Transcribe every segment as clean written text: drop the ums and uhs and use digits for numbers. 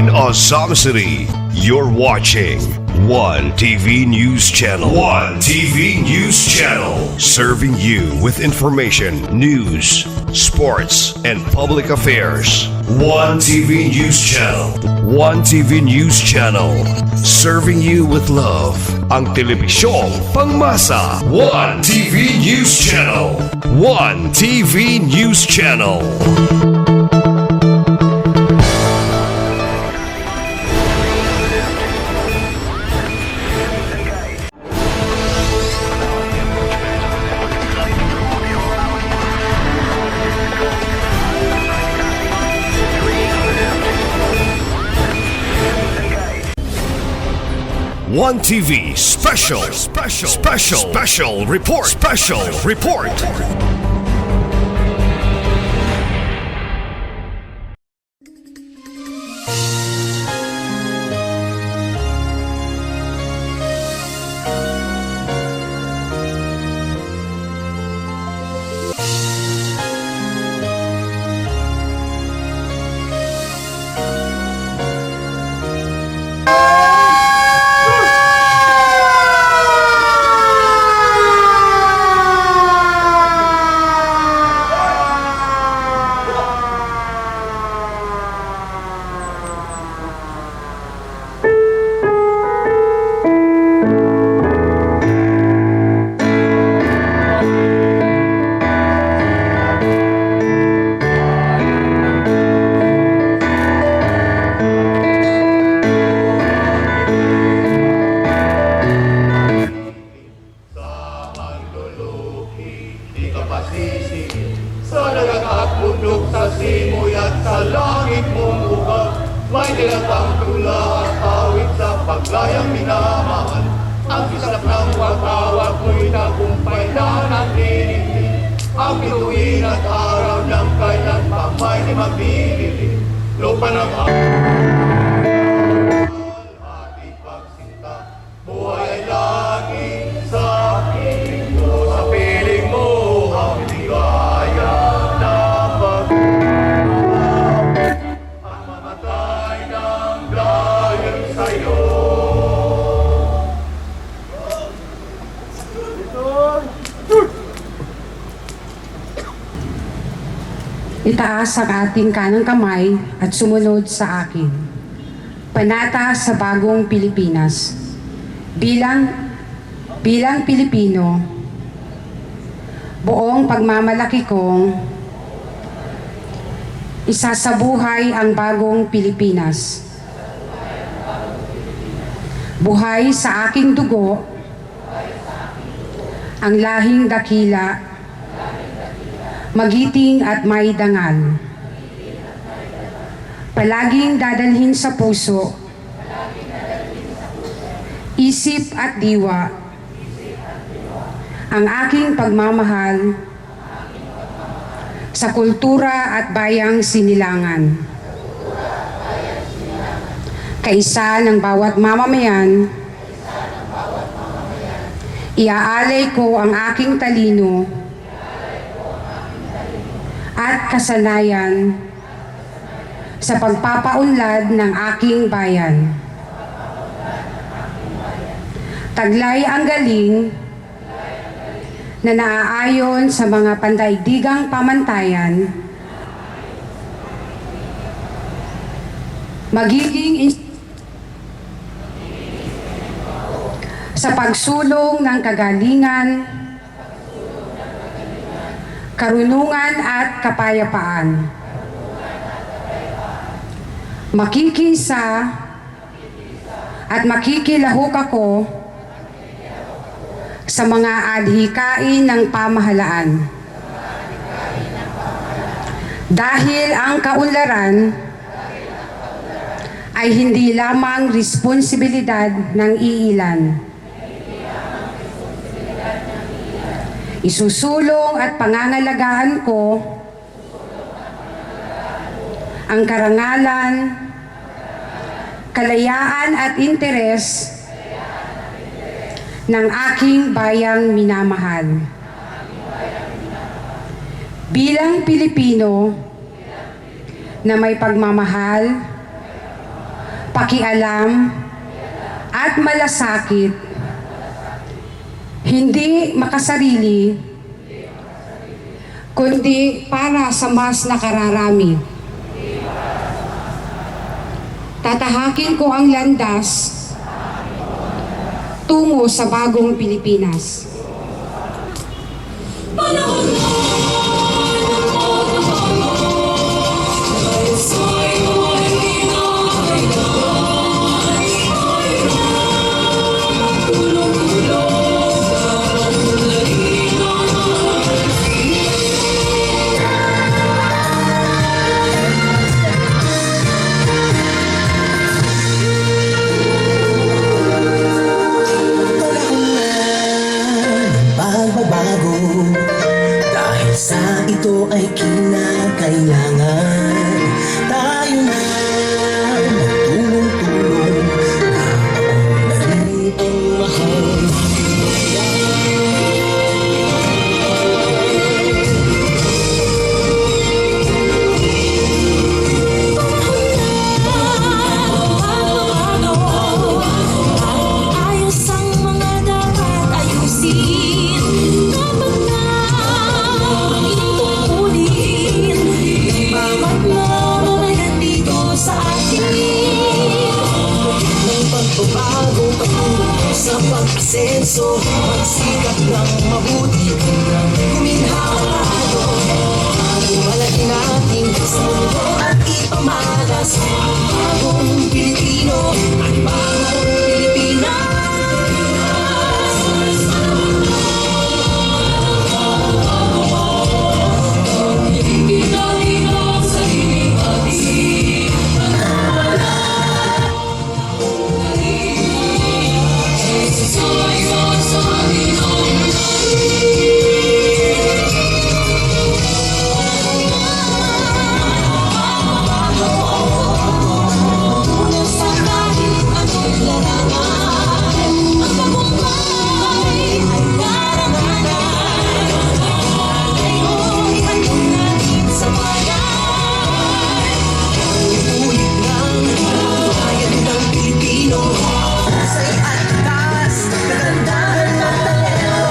in Azam City. You're watching One TV News Channel. One TV News Channel. Serving you with information, news, sports, and public affairs. One TV News Channel. One TV News Channel. Serving you with love. Ang telebisyong pangmasa. One TV News Channel. One TV News Channel. One TV special report. Sa nagkakapundok sa simoy at sa langit mong ugat, may nilatang tula at awit sa paglayang minamahal. Ang kisap ng watawag mo'y tagumpay na naninindi. Ang bituin at araw ng kailan pa may di mabibili. Lupa ng ating pagsinta, buhay ay laging sa piling mo. Sa piling mo ang ligaya na pag-ibig at mamatay ng dahil sa'yo. Itaas ang ating kanang kamay at sumunod sa akin. Panata sa bagong Pilipinas. Bilang Pilipino, buong pagmamalaki kong isasabuhay ang bagong Pilipinas. Buhay sa aking dugo, ang lahing dakila, magiting at may dangal. Palaging dadalhin sa puso, isip at diwa, ang aking pagmamahal sa kultura at bayang sinilangan. Kaisa ng bawat mamamayan, iaalay ko ang aking talino at kasanayan sa pagpapaunlad ng aking bayan. Taglay ang galing na naaayon sa mga pandaigdigang pamantayan, magiging sa pagsulong ng kagalingan, karunungan at kapayapaan. Makikisa at makikilahok ako sa mga adhikain ng pamahalaan. Dahil ang kaunlaran ay hindi lamang responsibilidad ng iilan. Isusulong at pangangalagaan ko ang karangalan, kalayaan at interes ng aking bayang minamahal. Bilang Pilipino na may pagmamahal pakialam, at malasakit, hindi makasarili, kundi para sa mas nakararami. Tatahakin ko ang landas tungo sa bagong Pilipinas. Pagbabago dahil sa ito ay kinakailangan tayo na magtulong-tulong na paunlarin ang mahal. Ayos ang mga dapat ayusin. Dapat na itungkulin. Bawat mamamayan dito sa atin. Ng pagbabago patungo sa pag-asenso, magsikap ng mabuti ng kuminhalo. Malaki natin sa mundo at ipamalas ang bagong Pilipino at bagong Pilipinas. Una sa kahit anong larangan, ang tagumpay ay karangalan. Ngayon, ihandog natin sa bayan. Ulit ng bayan ng Pilipino, husay at taas, kagandahan at talento.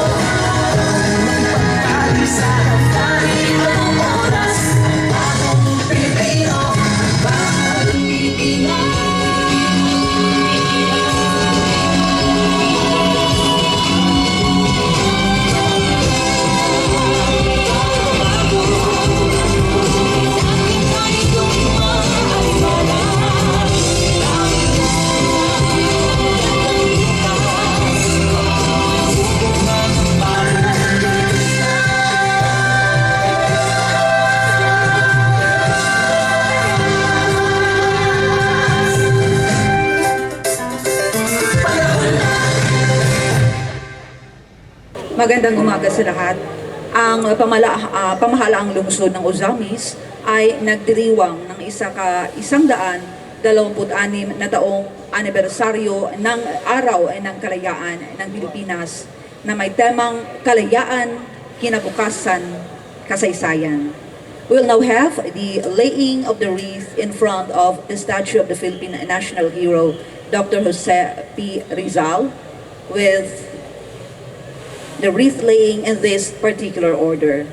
Magpapali sa kahit anong oras, ang bagong Pilipino, bagong Pilipinas. Magandang umaga sa lahat. Ang pamahalaang lungsod ng Ozamis ay nagdiriwang ng 126 na taong anibersaryo ng Araw ng Kalayaan ng Pilipinas na may temang kalayaan, kinabukasan, kasaysayan. We will now have the laying of the wreath in front of the statue of the Philippine national hero, Dr. Jose P. Rizal, with the wreath laying in this particular order.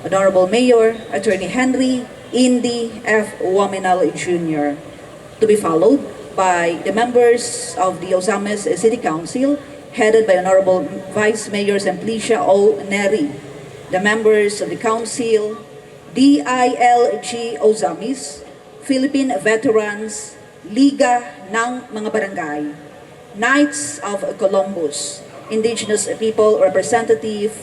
Honorable Mayor, Attorney Henry Indy F. Waminal Jr., to be followed by the members of the Ozamis City Council, headed by Honorable Vice Mayor Simplicia O. Neri, the members of the Council, DILG Ozamis, Philippine Veterans, Liga ng mga Barangay, Knights of Columbus, Indigenous People Representative,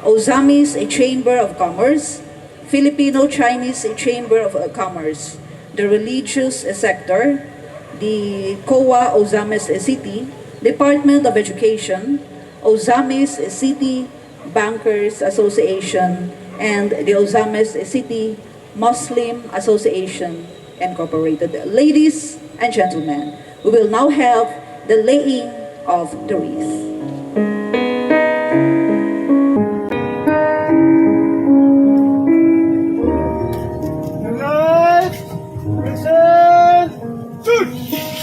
Ozamis Chamber of Commerce, Filipino-Chinese Chamber of Commerce, the religious sector, the COA Ozamis City, Department of Education, Ozamis City Bankers Association, and the Ozamis City Muslim Association Incorporated. Ladies and gentlemen, we will now have the laying of the wreath. Right, present, shoot!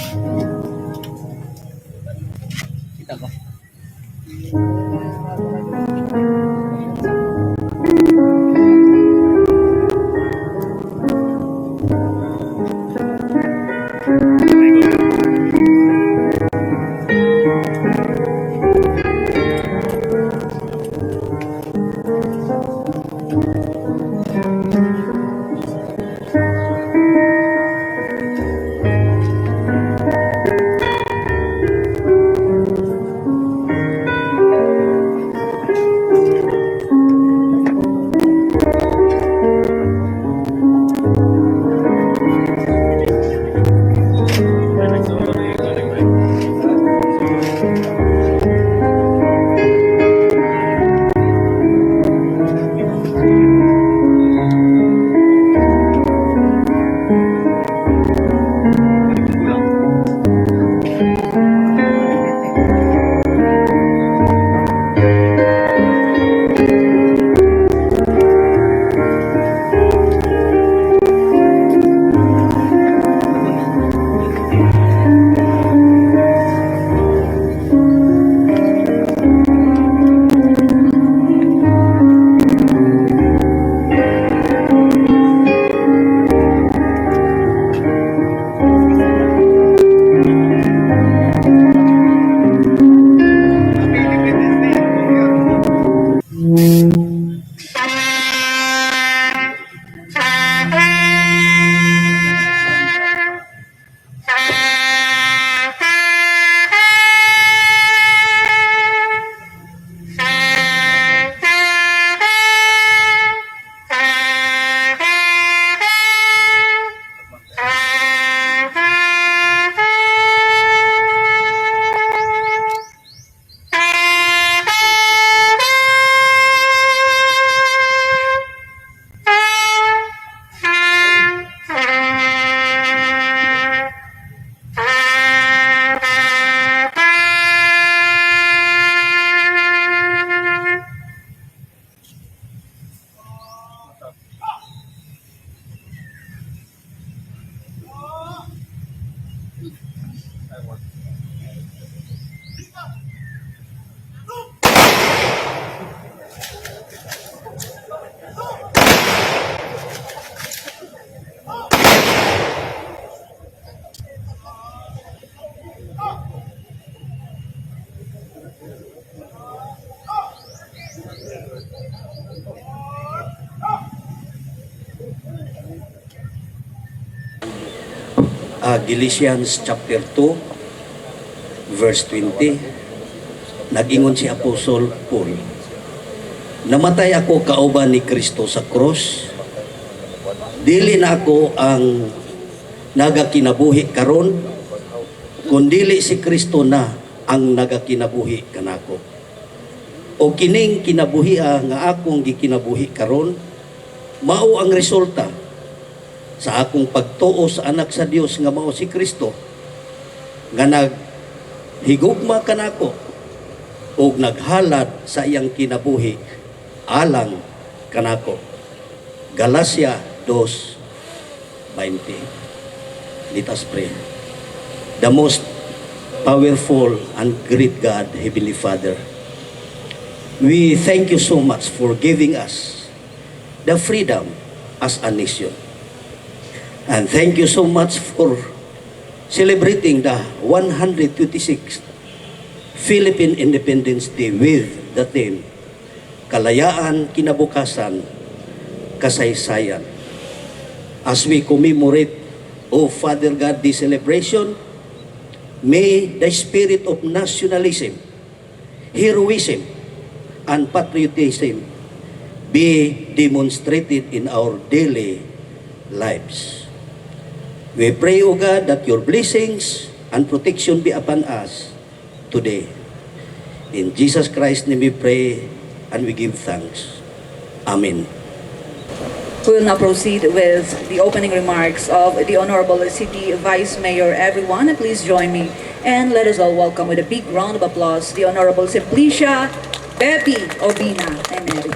Galatians chapter 2, verse 20, nag-ingon si Apostol Paul, namatay ako kauban ni Kristo sa cross, dili na ako ang nagakinabuhi karon, kundili si Kristo na ang nagakinabuhi kanako. O kining kinabuhia nga akong gikinabuhi karon, mao ang resulta sa akong pagtuo sa anak sa Dios nga mao si Kristo, nga naghigugma kanako o naghalad sa iyang kinabuhi alang kanako. Galacia 2:20. Let us pray. The most powerful and great God, Heavenly Father, we thank you so much for giving us the freedom as a nation. And thank you so much for celebrating the 126th Philippine Independence Day with the theme, Kalayaan, Kinabukasan, Kasaysayan. As we commemorate, O Father God, this celebration, may the spirit of nationalism, heroism, and patriotism be demonstrated in our daily lives. We pray, O God, that your blessings and protection be upon us today. In Jesus Christ's name we pray and we give thanks. Amen. We will now proceed with the opening remarks of the Honorable City Vice Mayor. Everyone, please join me and let us all welcome with a big round of applause the Honorable Simplicia Bepi Obina Emery.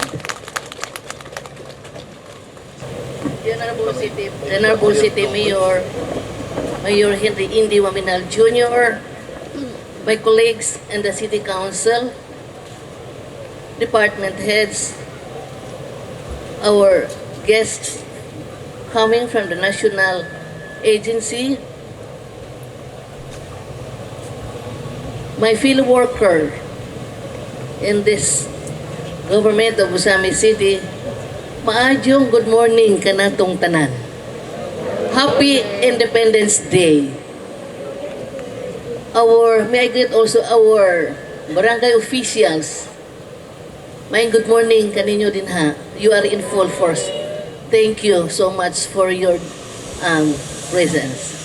The Honorable City Mayor, Mayor Henry Indy Waminal Jr., my colleagues in the City Council, department heads, our guests coming from the national agency, my field worker in this government of Usami City, maadjong good morning kanatong tanan. Happy Independence Day. May I greet also our barangay officials. May good morning kaninyo din ha. You are in full force. Thank you so much for your presence.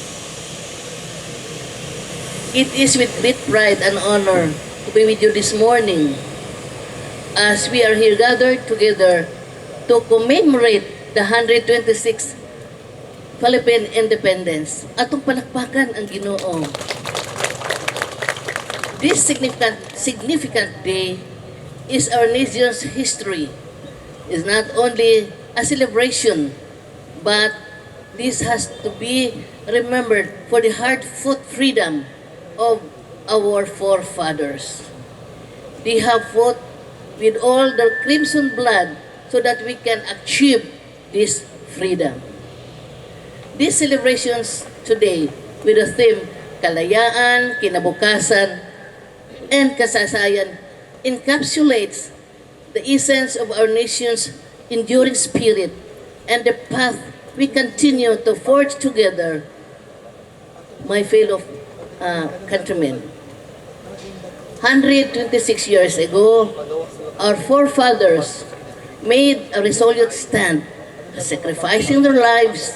It is with great pride and honor to be with you this morning as we are here gathered together to commemorate the 126th Philippine Independence. Atong palakpakan ang Ginoo. This significant day is our nation's history. It's not only a celebration, but this has to be remembered for the hard-fought freedom of our forefathers. They have fought with all their crimson blood so that we can achieve this freedom. These celebrations today with the theme Kalayaan, Kinabukasan, and Kasaysayan encapsulates the essence of our nation's enduring spirit and the path we continue to forge together, my fellow countrymen. 126 years ago, our forefathers made a resolute stand, sacrificing their lives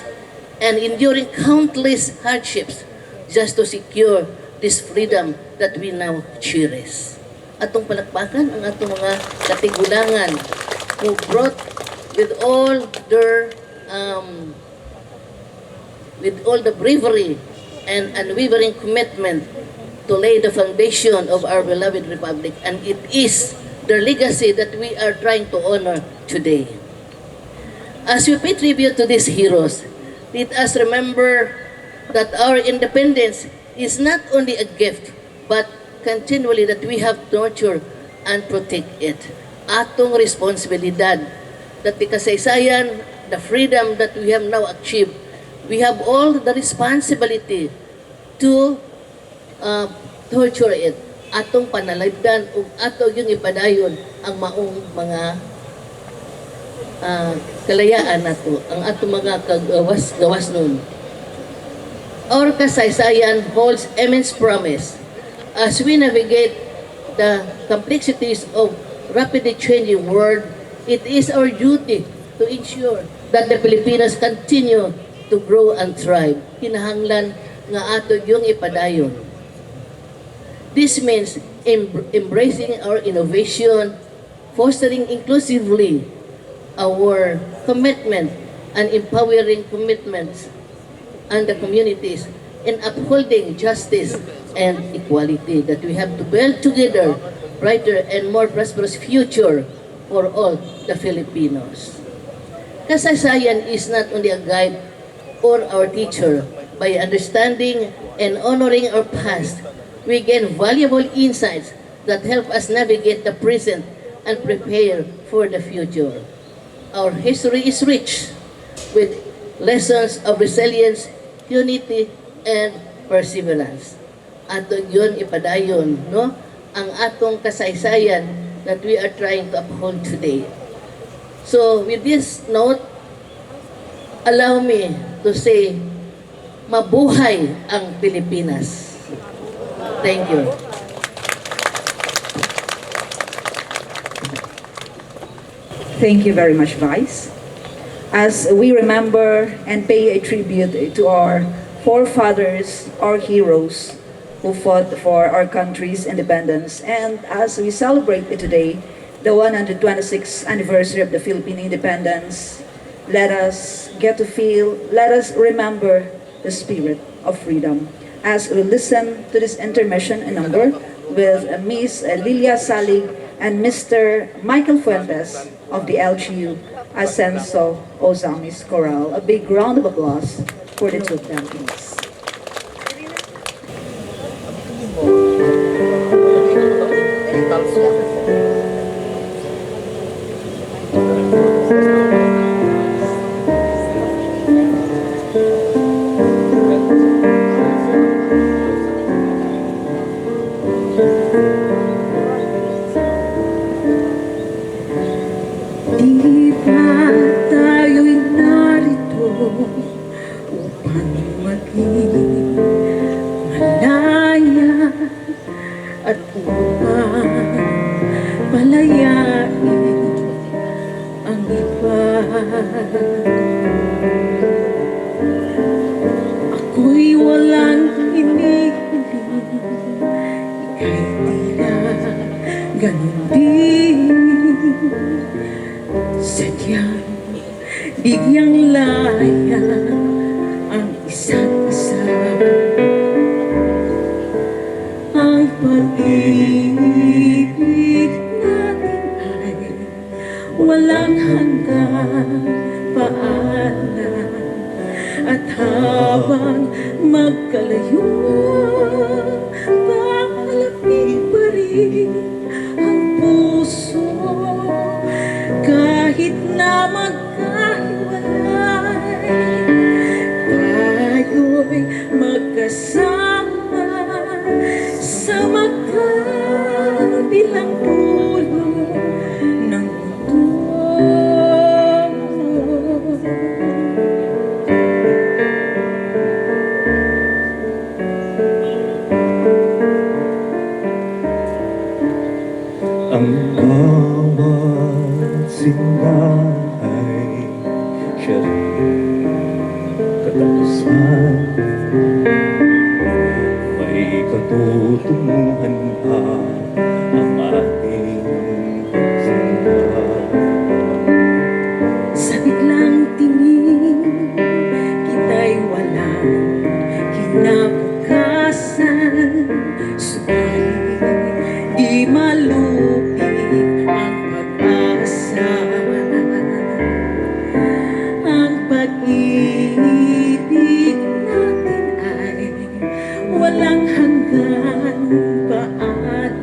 and enduring countless hardships just to secure this freedom that we now cherish. Atong palakpakan ang atong mga katigulangan who brought with all the bravery and unwavering commitment to lay the foundation of our beloved republic, and it is their legacy that we are trying to honor today. As we pay tribute to these heroes, let us remember that our independence is not only a gift, but continually that we have to nurture and protect it. Atong responsibilidad that the kasaysayan, the freedom that we have now achieved, we have all the responsibility to nurture it. Atong panalagdan ug ato yung ipadayon ang maong mga kalayaan nato, ang atong mga gawas nun. Our kasaysayan holds immense promise. As we navigate the complexities of rapidly changing world, it is our duty to ensure that the Filipinos continue to grow and thrive. Kinahanglan nga ato yung ipadayon. This means embracing our innovation, fostering inclusively our commitment and empowering commitments and the communities in upholding justice and equality, that we have to build together brighter and more prosperous future for all the Filipinos. Kasaysayan is not only a guide or our teacher. By understanding and honoring our past, we gain valuable insights that help us navigate the present and prepare for the future. Our history is rich with lessons of resilience, unity, and perseverance. Ato yun ipadayon, no? Ang atong kasaysayan that we are trying to uphold today. So, with this note, allow me to say, mabuhay ang Pilipinas. Thank you. Thank you very much, Vice. As we remember and pay a tribute to our forefathers, our heroes who fought for our country's independence, and as we celebrate today, the 126th anniversary of the Philippine independence, let us remember the spirit of freedom as we listen to this intermission number with Miss Lilia Salig and Mr. Michael Fuentes of the LGU Ascenso Ozamis Chorale. A big round of applause for the two of them, please. Di ba tayo'y narito upang maging malaya at upang palayain ang iba? Ako'y walang hinihiling, ika'y tila ganun din. Sadyang bigyang laya ang isa't isa. Ang pag-ibig natin ay walang hanggang paanan. At habang magkalayo, papalapit pa rin ang puso. Kahit na magkahiwalay, tayo'y magkasama sa magkabilang dulo ng mundo. Ang bawat sindaha'y siya rin katapusan. May katutunguhan pa ang ating simba. Sa biglang tingin, kita'y walang kinabukasan. Subalit di malupit ang pag-asa. Ang pag-ibig natin ay walang hanggan paanan.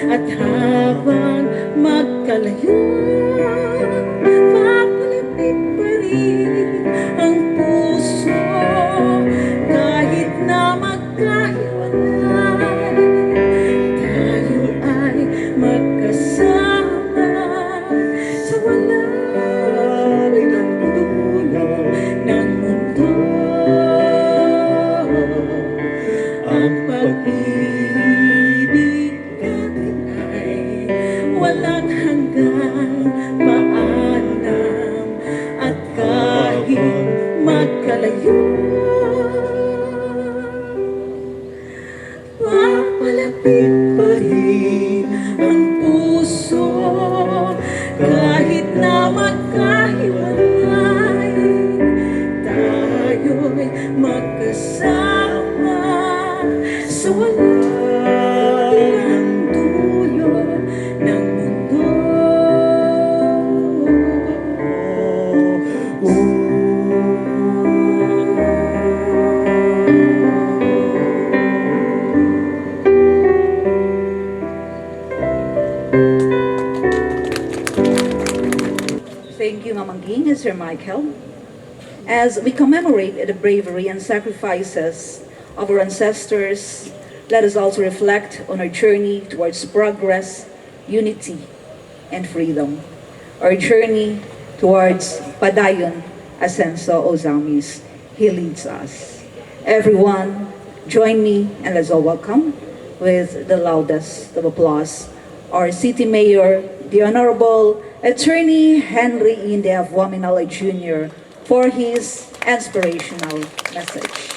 At habang magkalayo, papalapit pa rin ang puso. Kahit magkasama sa walang dulo ng mundo. Thank you, Mamang Ging and Sir Michael. As we commemorate the bravery and sacrifices of our ancestors, let us also reflect on our journey towards progress, unity, and freedom. Our journey towards Padayon Ascenso Ozamis. He leads us. Everyone, join me and let's all welcome with the loudest of applause our City Mayor, the Honorable Attorney Henry Inde Avuaminala Jr. for his inspirational message.